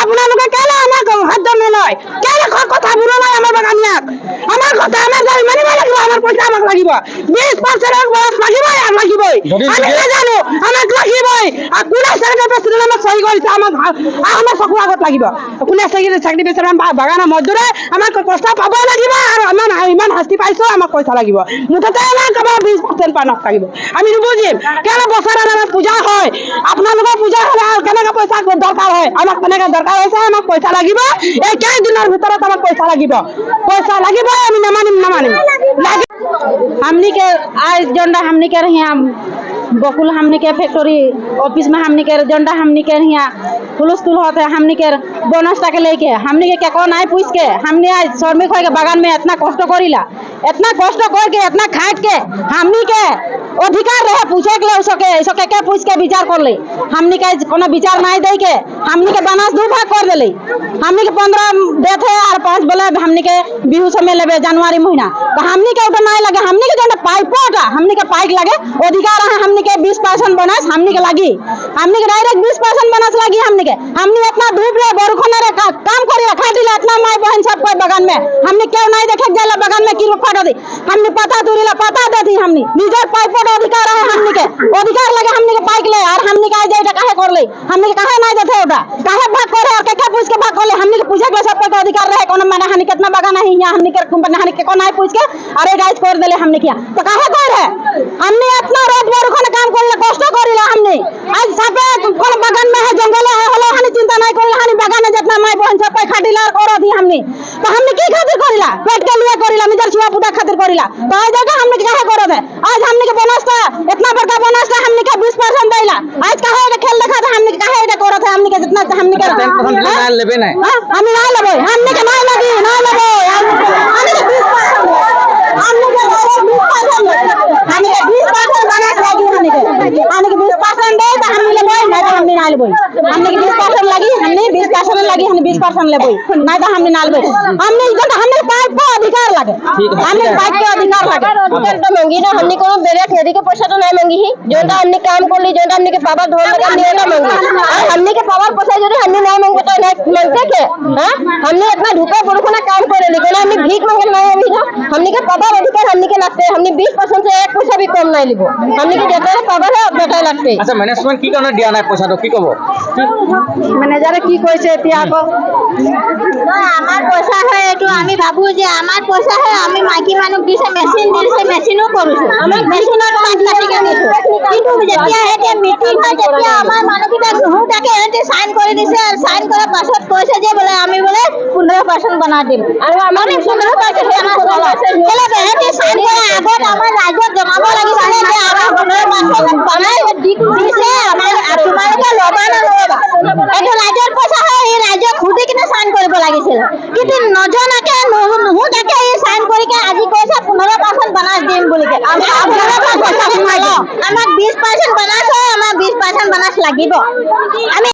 আপোনালোকে কেলে আমাক সাধ্য নলয়, কেলে কথা বুলো নাই আমাৰ বাগানীয়াক, আমাৰ কথা আমাৰ মানিব লাগিব, আমাৰ পইচা আমাক লাগিব 20% বয়স লাগিবই আর লাগিবই, আমি নাজানো আমাক লাগিবই। কোনে চাকরি পেয়েছিলেন আমাক সহি কৰিছে, আমাক আমাৰ চকুৰ আগত লাগিব। কোনে চাকৰি পেয়েছিলেন বাগানৰ মজদুৰে আমাক পইচা পাব লাগিব, আৰু আমাৰ ইমান শাস্তি পাইছো, আমাক পইচা লাগিব। মুঠতে আমাক 20% পানক লাগিব। আমি নুবুজিম কেলে বছৰত আমাৰ পূজা হয়, আপোনালোকৰ পূজা হলে কেনেকে পইচা দরকার হয়, আমাক কেনেকে দরকার হয়েছে, আমাক পয়সা লাগিব। এই কেইদিনের ভিতৰত আমাক পয়সা লাগিব, পয়সা লাগিব। আমি নামানিম हमनी के आज झंडा हमनी के यहाँ बकुल हमनी के फैक्ट्री ऑफिस में हमनी के झंडा हमनी के यहाँ हुलस्थुल होते हमनी के बोनस के लेके हमनी के कौन आए पूछ के हमने आज श्रमिक हो के बागान में इतना कष्ट करीला, इतना कष्ट करके इतना खाट के हमनी के अधिकार रहे पूछे के लिए उसके के पूछ के विचार कर ले। हमनी के कोनो विचार नहीं दे के हमनी के बोनस 2 भाग कर देले। हमनी के 15 देते और 5 बोले हमनी के बिहू समय लेबे जनवरी महीना, तो हमनी के उठा नहीं लगे। हमनी के जो पाइपोटा हमनी के पाइप लगे अधिकार है, हमनी के 20% बोनस हमनी के लगी, हमनी के डायरेक्ट 20% बोनस लगी। हमनी इतना धूप रे बरखोना रे काम करी खाटिला इतना माई बहन सब कोई बगान में हमनी क्यों नहीं देखे जाला बगान में की फाटा दी, हमनी पता दूरीला पता देती। हमनी निजर पाइपोट अधिकार है, हमनी के अधिकार लगे हमनी के पाइक ले और हमनी के जाइटा काहे कर ले, हमनी के काहे नहीं देथे ओटा काहे भाग करे और के पूछ के भाग कर ले। हमनी के पूछे के सब को अधिकार रहे कोनो माने हनी कितना बगान है यहां हमनी के कंपनी हनी के कोन नहीं पूछ के अरे गाइस कर देले हमनी किया तो काहे कर है। हमनी इतना रोज बरखोना काम करले कष्ट करिला, हमनी आज सापे कोन बगान में है जंगल है हलो हनी चिंता नहीं करले, हनी बगान में जितना माई बहन सब कोई खाटिला कर दी। हमनी तो हमनी की खातिर करिला, पेट के लिए करिला, निजर छुआ पुटा खातिर करिला, तो आज जगह हमनी के काहे करत है। आज हमनी के बोनस था इतना बड़का बोनस था हमनी के 20% देला, आज काहे के खेल देखा था हमनी के काहे के करत है। हमनी के जितना हमनी के ना लेबे नहीं हम ना लेबे, हमनी के ना लगी ना लेबे, हमनी के 20% हमनी के 20% हमनी के 20% बोनस लगी, हमनी के 20% दे तो हमनी लेबे नहीं तो हमनी ना लेबे। हमनी के 20% लगी, हमनी 20% लगी, हमनी 20% लेबे नहीं तो हमनी ना लेबे। हमनी जो हमनी पाइप को अधिकार लगे, हमनी पाइप को अधिकार लगे अधिकार तो मांगी ना, हमनी को बेरे खेती के पैसा तो नहीं मांगी ही, जोटा हमनी काम कर ली जोटा हमनी के पावर ढोल लगा नहीं ना मांगी, और हमनी के पावर पैसा जो हमनी नहीं मांगे तो नहीं मांगते के। हां हमनी इतना धूपे बरखोना काम करे लेकिन हमनी भीख मांगे नहीं हमनी ना, हमनी के पावर अधिकार हमनी के लगते, हमनी 20% से 1 पैसा भी कम नहीं लिबो, हमनी के जेतने पावर है बेटा लगते। अच्छा मैनेजमेंट की करना दिया ना पैसा तो की कहबो मैनेजर की কইছে এতিয়া আকৌ আমার পয়সা হয় একটু আমি ভাবু যে আমার পয়সা হয় আমি মাইকি মানুষ দিছে মেশিনও করছো আমার মেশিনৰ কাট কাটি দিছো, কিন্তু যেতিয়া হেতে মিটিং হয় তেতিয়া আমাৰ মানুহকিটা ঘুটাকে হেতে সাইন কৰি দিছে আৰু সাইন কৰাৰ পাছত কৈছে যে বলে আমি বলে 15% বনা দিম আৰু আমাৰ 15% বনা আছে কেলে হেতে সাইন কৰা আগত আমাৰ ৰাজ্যত জমাব লাগিব যে আমাৰ 15% বনাই দিছে আমাৰ তোমালোকে লবা না লবা এটা ৰাজ্যৰ পইচা হয়, এই ৰাজ্য খুদি কিনে সাইন কৰিব লাগিছিল, কিন্তু নজনাকে নুহুদাকে এই সাইন কৰিকে আজি কৈছে 15% বনাই দিম বুলিকে আমি 15% আমাক 20% বনাছ হয়, আমাক 20% বনাছ লাগিব। আমি